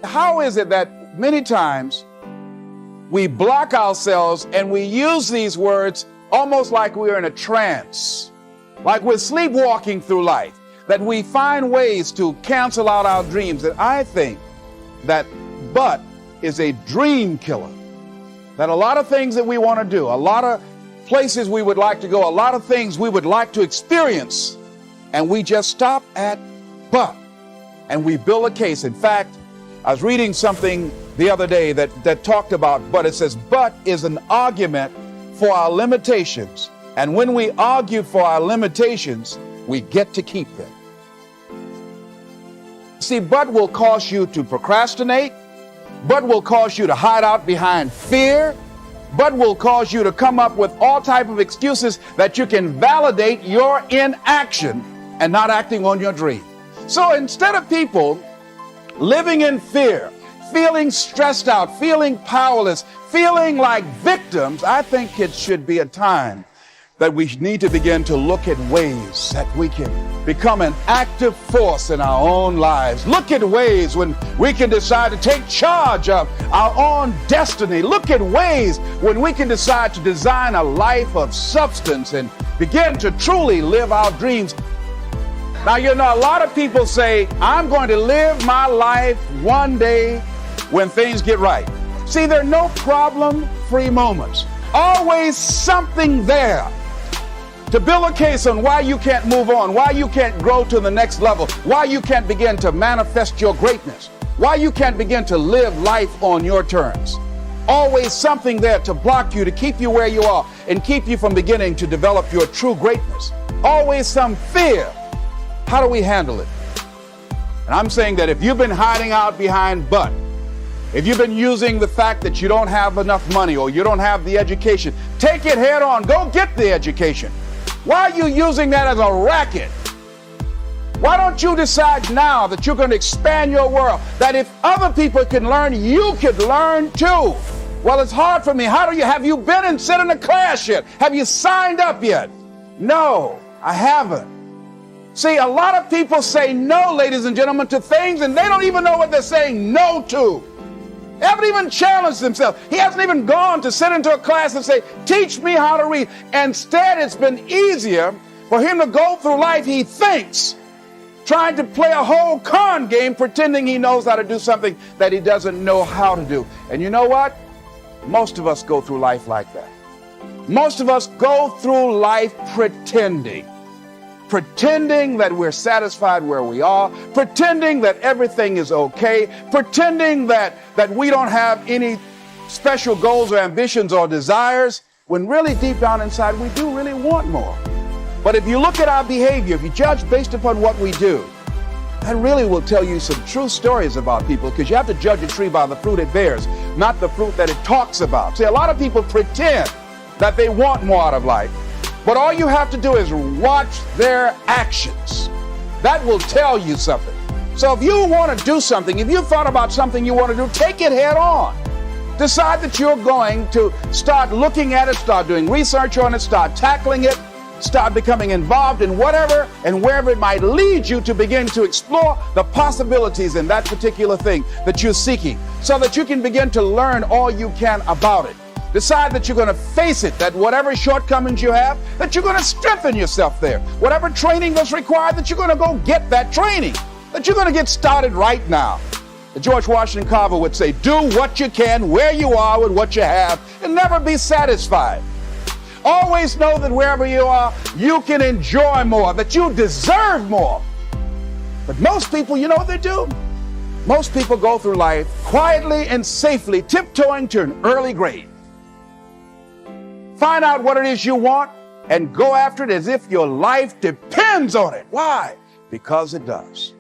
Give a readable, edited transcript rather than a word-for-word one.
How is it that many times we block ourselves and we use these words almost like we're in a trance, like we're sleepwalking through life, that we find ways to cancel out our dreams? And I think that but is a dream killer. That a lot of things that we want to do, a lot of places we would like to go, a lot of things we would like to experience, and we just stop at but, and we build a case. In fact, I was reading something the other day that talked about but. It says, but is an argument for our limitations. And when we argue for our limitations, we get to keep them. See, but will cause you to procrastinate. But will cause you to hide out behind fear. But will cause you to come up with all type of excuses that you can validate your inaction and not acting on your dream. So instead of people living in fear, feeling stressed out, feeling powerless, feeling like victims, I think it should be a time that we need to begin to look at ways that we can become an active force in our own lives. Look at ways when we can decide to take charge of our own destiny. Look at ways when we can decide to design a life of substance and begin to truly live our dreams. Now, you know, a lot of people say, I'm going to live my life one day when things get right. See, there are no problem-free moments. Always something there to build a case on why you can't move on, why you can't grow to the next level, why you can't begin to manifest your greatness, why you can't begin to live life on your terms. Always something there to block you, to keep you where you are, and keep you from beginning to develop your true greatness. Always some fear. How do we handle it? And I'm saying that if you've been hiding out behind but, if you've been using the fact that you don't have enough money or you don't have the education, take it head on. Go get the education. Why are you using that as a racket? Why don't you decide now that you're going to expand your world, that if other people can learn, you could learn too? Well, it's hard for me. Have you been and sit in a class yet? Have you signed up yet? No, I haven't. See, a lot of people say no, ladies and gentlemen, to things, and they don't even know what they're saying no to. They haven't even challenged themselves. He hasn't even gone to sit into a class and say, teach me how to read. Instead, it's been easier for him to go through life, he thinks, trying to play a whole con game, pretending he knows how to do something that he doesn't know how to do. And you know what? Most of us go through life like that. Most of us go through life pretending that we're satisfied where we are, pretending that everything is okay, pretending that we don't have any special goals or ambitions or desires, when really deep down inside we do really want more. But if you look at our behavior, if you judge based upon what we do, that really will tell you some true stories about people, because you have to judge a tree by the fruit it bears, not the fruit that it talks about. See, a lot of people pretend that they want more out of life. But all you have to do is watch their actions. That will tell you something. So if you want to do something, if you thought about something you want to do, take it head on. Decide that you're going to start looking at it, start doing research on it, start tackling it, start becoming involved in whatever and wherever it might lead you, to begin to explore the possibilities in that particular thing that you're seeking, so that you can begin to learn all you can about it. Decide that you're going to face it, that whatever shortcomings you have, that you're going to strengthen yourself there. Whatever training that's required, that you're going to go get that training, that you're going to get started right now. George Washington Carver would say, do what you can where you are with what you have, and never be satisfied. Always know that wherever you are, you can enjoy more, that you deserve more. But most people, you know what they do? Most people go through life quietly and safely, tiptoeing to an early grave. Find out what it is you want and go after it as if your life depends on it. Why? Because it does.